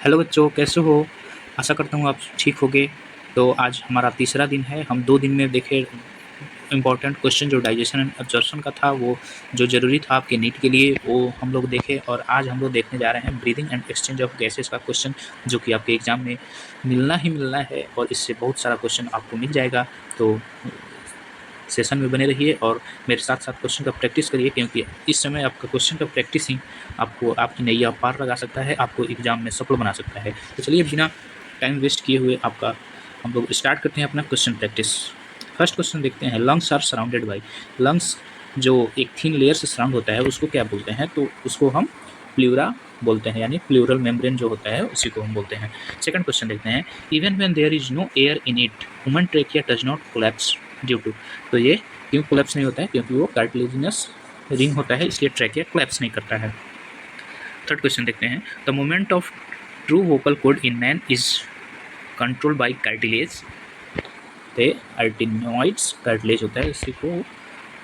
Hello बच्चों, कैसे हो? आशा करता हूँ आप ठीक होगे। तो आज हमारा तीसरा दिन है। हम 2 दिन में देखे इम्पोर्टेंट क्वेश्चन जो डाइजेशन एंड एब्जॉर्प्शन का था, वो जो ज़रूरी था आपके नीट के लिए, वो हम लोग देखे। और आज हम लोग देखने जा रहे हैं breathing and exchange of gases का क्वेश्चन, जो कि आपके एग्जाम में मिलना ही मिलना है और इससे बहुत सारा क्वेश्चन आपको मिल जाएगा। तो सेशन में बने रहिए और मेरे साथ साथ क्वेश्चन का प्रैक्टिस करिए, क्योंकि इस समय आपका क्वेश्चन का प्रैक्टिस ही आपको आपकी नैया पार लगा सकता है, आपको एग्जाम में सफल बना सकता है। तो चलिए बिना टाइम वेस्ट किए हुए हम लोग स्टार्ट करते हैं अपना क्वेश्चन प्रैक्टिस। फर्स्ट क्वेश्चन देखते हैं। Lungs are surrounded by, lungs जो एक थिन लेयर से सराउंड होता है उसको क्या बोलते हैं? तो उसको हम प्लूरा बोलते हैं, यानी प्लूरल मेम्ब्रेन जो होता है उसी को हम बोलते हैं। सेकंड क्वेश्चन देखते हैं। Even when there is no air in it, human trachea does not collapse due to. तो ये क्यों कोलैप्स नहीं होता है? क्योंकि वो कार्टिलेजिनस रिंग होता है, इसलिए ट्रेकिया कोलैप्स नहीं करता है। थर्ड क्वेश्चन देखते हैं। The movement of true vocal cord in man is controlled by cartilage. तो आर्टिनोइड्स कार्टिलेज होता है, इसी को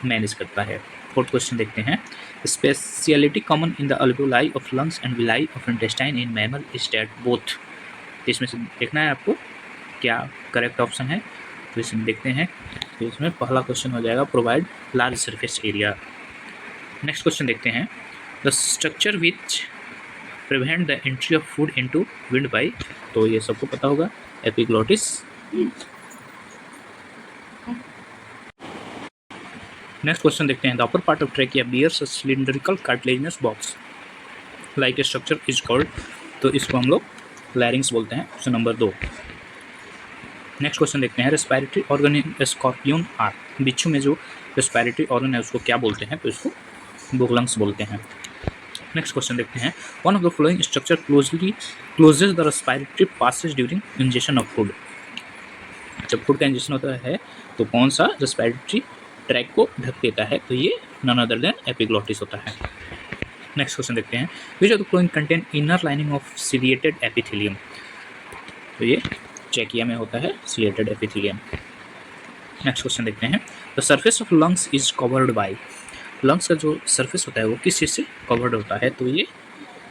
मैनेज करता है। फोर्थ क्वेश्चन देखते हैं। Speciality common in the alveoli of lungs and villi of intestine in mammal is that both. इसमें से देखना है आपको क्या करेक्ट ऑप्शन है। तो इसमें देखते हैं। तो इसमें पहला क्वेश्चन हो जाएगा provide large surface area. Next question देखते हैं। The structure which prevent the entry of food into wind by. तो ये सबको पता होगा, एपिग्लोटिस। नेक्स्ट क्वेश्चन देखते हैं। The upper part of trachea bears a cylindrical cartilaginous box like a structure is called. तो इसको हम लोग लैरिंग्स बोलते हैं, ऑप्शन नंबर 2। नेक्स्ट क्वेश्चन देखते हैं। Respiratory organ in scorpion are, बिच्छू में जो रेस्पिरेटरी ऑर्गन है उसको क्या बोलते हैं? तो इसको बुकलंग्स बोलते हैं। नेक्स्ट क्वेश्चन देखते हैं। One of the following structure closes the respiratory passage during injection of food. जब फूड का इंजेक्शन होता है तो कौन सा रेस्पिरेटरी ट्रैक को ढक देता है? तो ये नन अदर देन एपिग्लोटिस होता है। नेक्स्ट क्वेश्चन देखते हैं। विच of the following contain inner lining of ciliated epithelium. तो ये ट्रेकिया में होता है सिलिएटेड एपिथेलियम। नेक्स्ट क्वेश्चन देखते हैं। The surface of lungs is covered by, lungs का जो सरफेस होता है वो किस चीज़ से कवर्ड होता है? तो ये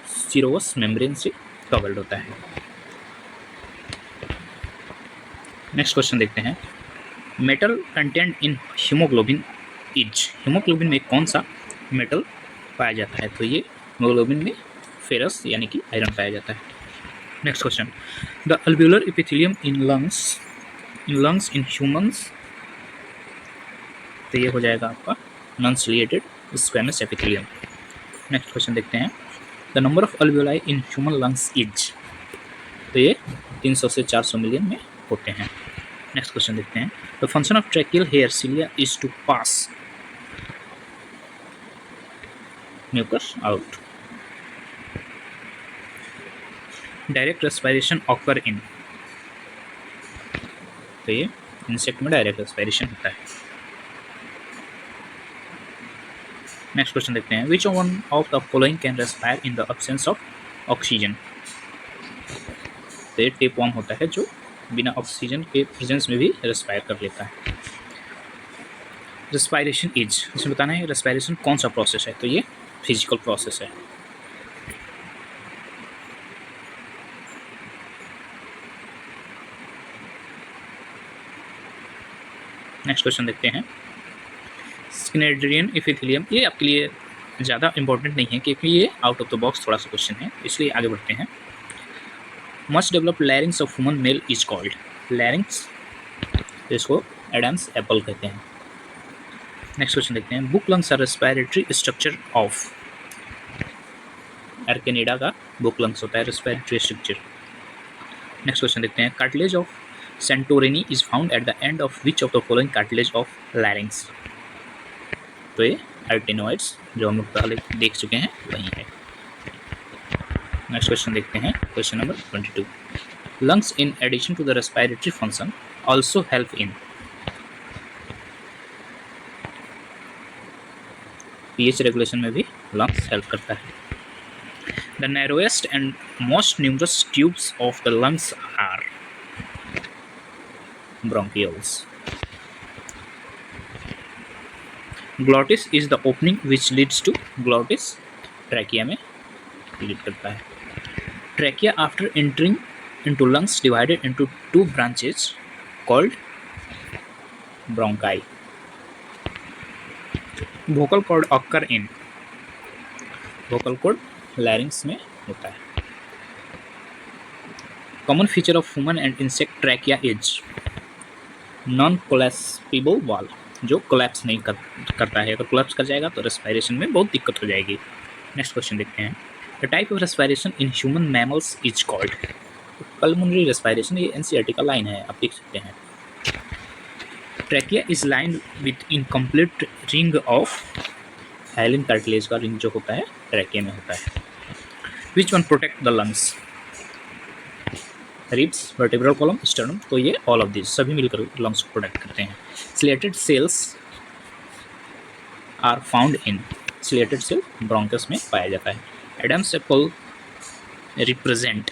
सीरोस मेम्ब्रेन से कवर्ड होता है। नेक्स्ट क्वेश्चन देखते हैं। Metal content in haemoglobin is, haemoglobin में कौन सा मेटल पाया जाता है? तो ये हीमोग्लोबिन में फेरस यानी कि आयरन पाया जाता है। Next question. The alveolar epithelium in lungs in humans. तो ये हो जाएगा आपका non ciliated squamous epithelium. Next question देखते हैं। The number of alveoli in human lungs is. तो ये 300 से 400 मिलियन में होते हैं। नेक्स्ट क्वेश्चन देखते हैं। The function of tracheal hair cilia is to pass mucus out. Direct respiration occur in. तो ये इंसेक्ट में डायरेक्ट रेस्पिरेशन होता है। नेक्स्ट क्वेश्चन देखते हैं। Which one of the following can respire in the absence of oxygen. तो ये tapeworm होता है जो बिना ऑक्सीजन के प्रेजेंस में भी रेस्पायर कर लेता है। रेस्पायरेशन इज, इसमें बताना है रेस्पायरेशन कौन सा प्रोसेस है? तो ये फिजिकल प्रोसेस है। नेक्स्ट क्वेश्चन देखते हैं। स्किनेड्रियन एपिथेलियम, ये आपके लिए ज़्यादा इंपॉर्टेंट नहीं है क्योंकि ये आउट ऑफ द बॉक्स थोड़ा सा क्वेश्चन है, इसलिए आगे बढ़ते हैं। Must develop larynx of human male is called, larynx, इसको एडम्स एप्पल कहते हैं। नेक्स्ट क्वेश्चन देखते हैं। Book lungs are respiratory structure of, Arachnida का बुक लंग्स होता है रेस्पिरेटरी स्ट्रक्चर। नेक्स्ट क्वेश्चन देखते हैं। Cartilage of Santorini is found at the end of which of the following cartilage of लैरिंग्स। तो ये आर्टिनोइड्स जो हम लोग पहले देख चुके हैं वही है। नेक्स्ट क्वेश्चन देखते हैं। Question number 22। Lungs in addition to the respiratory function also help in, pH regulation में भी लंग्स हेल्प करता है। The narrowest and most numerous tubes of the lungs are bronchioles. Glottis is the opening which leads to, glottis trachea में lead करता है। Trachea after entering into lungs divided into two branches called bronchi. Vocal cord occur in, vocal cord larynx में होता है. Common feature of human and insect trachea is non-collapsible valve, जो collapse नहीं करता है. अगर कोलैप्स कर जाएगा तो रेस्पिरेशन में बहुत दिक्कत हो जाएगी. नेक्स्ट क्वेश्चन देखते हैं. The type of respiration in human mammals is called. Pulmonary respiration, ये एनसीईआरटी का लाइन है, आप देख सकते हैं. Trachea is line with incomplete ring of hyaline cartilage का रिंग जो होता है ट्रैकिया में होता है. Which one protect the lungs? Ribs, vertebral column, sternum. तो ये ऑल ऑफ दिस सभी मिलकर लंग्स को प्रोटेक्ट करते हैं. Ciliated cells are found in, ciliated cell bronchus में पाया जाता है. एडम्स एप्पल रिप्रेजेंट,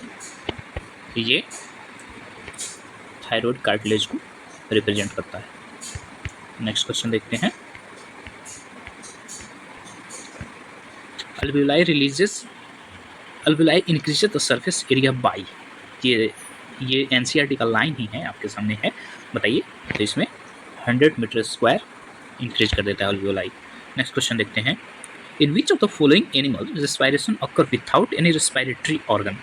ये थायराइड कार्टिलेज को रिप्रेजेंट करता है. नेक्स्ट क्वेश्चन देखते हैं. Alveoli releases, alveoli increases the surface area by, ये एनसीईआरटी का लाइन ही है, आपके सामने है, बताइए. तो इसमें 100 मीटर स्क्वायर इंक्रीज कर देता है अल्वेलाई. नेक्स्ट क्वेश्चन देखते हैं. In which of the following animal respiration occur without any respiratory organ?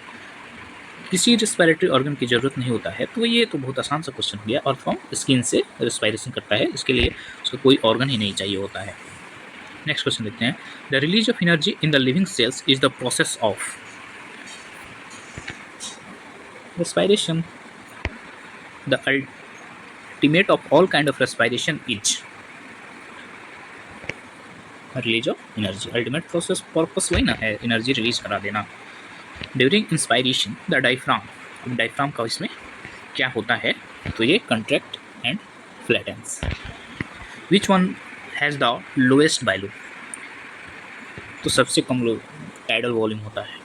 किसी रेस्पिरेटरी ऑर्गन की जरूरत नहीं होता है. तो ये तो बहुत आसान सा क्वेश्चन हो गया. अर्थवर्म स्किन से रेस्पिरेशन करता है, इसके लिए उसको कोई ऑर्गन ही नहीं चाहिए होता है. नेक्स्ट क्वेश्चन देखते हैं. The release of energy in the living cells is the process of respiration. The ultimate of all kind of respiration is release of energy. Ultimate process purpose वही ना है, एनर्जी रिलीज करा देना. During inspiration the diaphragm, diaphragm का इसमें क्या होता है? तो ये contract and flattens. Which one has the lowest value? तो सबसे कम लो टाइडल वॉल्यूम होता है.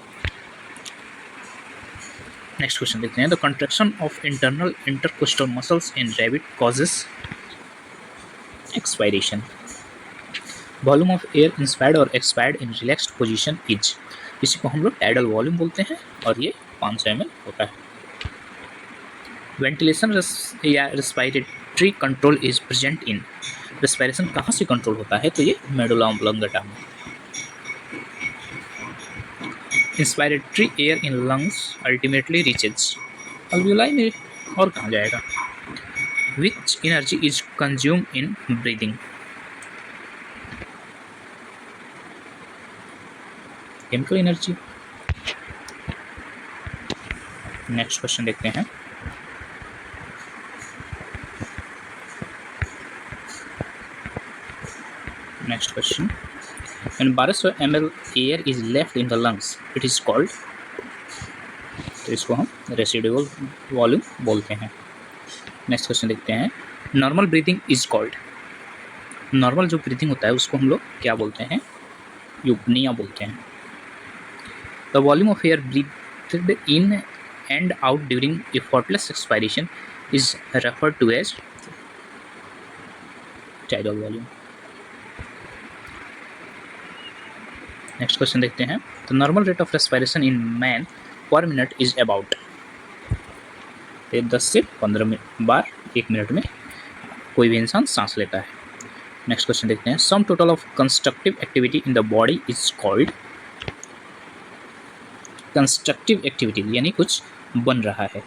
नेक्स्ट क्वेश्चन देखते हैं. The contraction of internal intercostal muscles in rabbit causes expiration. Volume of air inspired और expired in relaxed position is, इसी को हम लोग टाइडल वॉल्यूम बोलते हैं और ये 500 ml होता है. वेंटिलेशन या respiratory control is present in, respiration कहाँ से कंट्रोल होता है? तो ये मेडुला ऑब्लोंगेटा में. Inspiratory air in lungs ultimately reaches alveoli में, और कहाँ जाएगा? Which energy is consume in breathing? Chemical energy. Next question देखते हैं. Next question. When 1200 ml air is left in the lungs, it is called, तो इसको हम रेसिडुअल वॉल्यूम बोलते हैं. नेक्स्ट क्वेश्चन देखते हैं. Normal breathing is called, normal जो ब्रीथिंग होता है उसको हम लोग क्या बोलते हैं? यूपनिया बोलते हैं. The volume of air breathed in and out during effortless expiration is referred to as tidal volume. Next question देखते हैं. The normal rate of respiration in man per minute is about, 10 से 15 बार 1 minute में कोई भी इंसान सांस लेता है. नेक्स्ट क्वेश्चन देखते हैं. Sum total of constructive activity in the body is called, constructive activity यानी कुछ बन रहा है,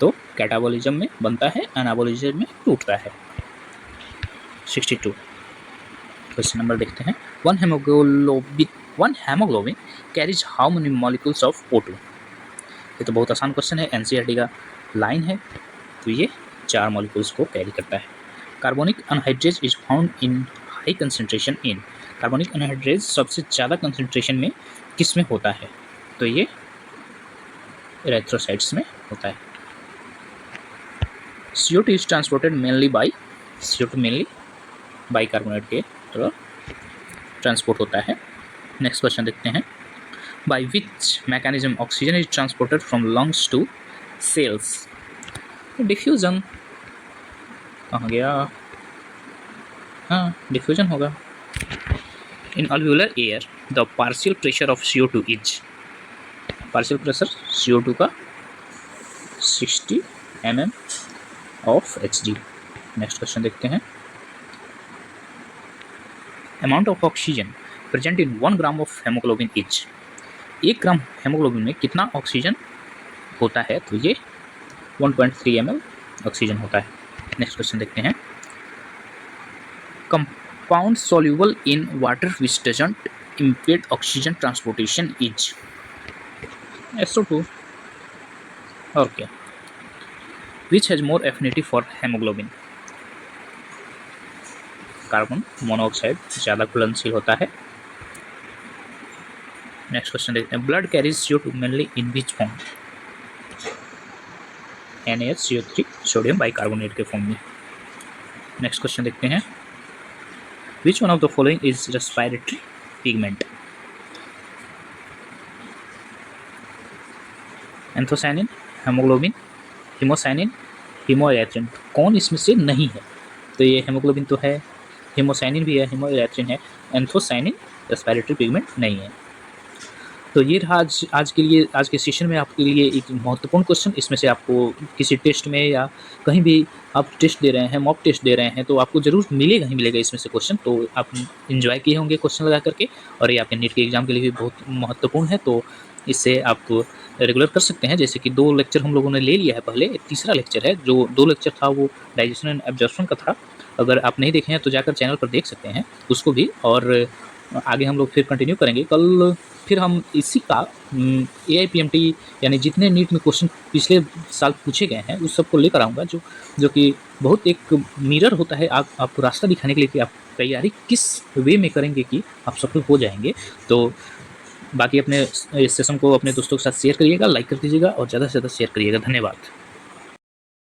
तो कैटाबॉलिज्म में बनता है, एनाबॉलिज्म में टूटता है. 62 क्वेश्चन नंबर देखते हैं. One haemoglobin carries how many molecules of O2? ये तो बहुत आसान क्वेश्चन है, एनसीईआरटी का लाइन है, तो ये 4 मॉलिक्यूल्स को कैरी करता है. Carbonic anhydrase is found in high concentration in, carbonic anhydrase सबसे ज़्यादा कंसंट्रेशन में किस में होता है? तो ये एरिथ्रोसाइट्स में होता है. CO2 is transported mainly by, CO2 mainly bicarbonate के तो ट्रांसपोर्ट होता है. नेक्स्ट क्वेश्चन देखते हैं. By which mechanism oxygen is transported from lungs to cells? Diffusion. कहाँ गया? हाँ, डिफ्यूजन होगा. In alveolar air the partial pressure of CO2 is, partial pressure CO2 का 60 mm of Hg। Next question देखते हैं। Amount of oxygen present in 1 gram of haemoglobin is. 1 gram haemoglobin में कितना oxygen होता है? तो ये 1.3 ml ऑक्सीजन होता है। नेक्स्ट क्वेश्चन देखते हैं। Compound soluble in water which doesn't impede oxygen transportation is. SO2 और क्या? Which has more affinity for haemoglobin. Carbon monoxide ज़्यादा घुलनशील होता है। नेक्स्ट क्वेश्चन देखते हैं। Blood carries CO2 mainly in which form. NaHCO3 sodium bicarbonate के form में। नेक्स्ट क्वेश्चन देखते हैं। Which one of the following is respiratory pigment. Anthocyanin, haemoglobin, haemocyanin, haemerythrin. कौन इसमें से नहीं है? तो ये हेमोग्लोबिन तो है, हीमोसायनिन भी है, हीमोएरिथ्रिन है, एंथोसायनिन रेस्पिरेटरी पिगमेंट नहीं है। तो ये रहा आज के लिए, आज के सेशन में आपके लिए एक महत्वपूर्ण क्वेश्चन। इसमें से आपको किसी टेस्ट में या कहीं भी आप टेस्ट दे रहे हैं, मॉक टेस्ट दे रहे हैं, तो आपको ज़रूर मिलेगा ही मिलेगा इसमें से क्वेश्चन। तो आप एंजॉय किए होंगे क्वेश्चन लगा करके, और ये आपके नीट के एग्जाम के लिए भी बहुत महत्वपूर्ण है। तो इससे आप रेगुलर कर सकते हैं। जैसे कि 2 लेक्चर हम लोगों ने ले लिया है पहले, तीसरा लेक्चर है। जो 2 लेक्चर था वो डाइजेशन एंड एब्जॉर्प्शन का था। अगर आप नहीं देखे हैं तो जाकर चैनल पर देख सकते हैं उसको भी, और आगे हम लोग फिर कंटिन्यू करेंगे। कल फिर हम इसी का AIPMT यानी जितने नीट में क्वेश्चन पिछले साल पूछे गए हैं उस सबको लेकर आऊँगा, जो कि बहुत एक मिरर होता है आपको रास्ता दिखाने के लिए कि आप तैयारी किस वे में करेंगे कि आप सफल हो जाएंगे। तो बाकी अपने इस सेशन को अपने दोस्तों के साथ शेयर करिएगा, लाइक कर दीजिएगा और ज़्यादा से ज़्यादा शेयर करिएगा। धन्यवाद।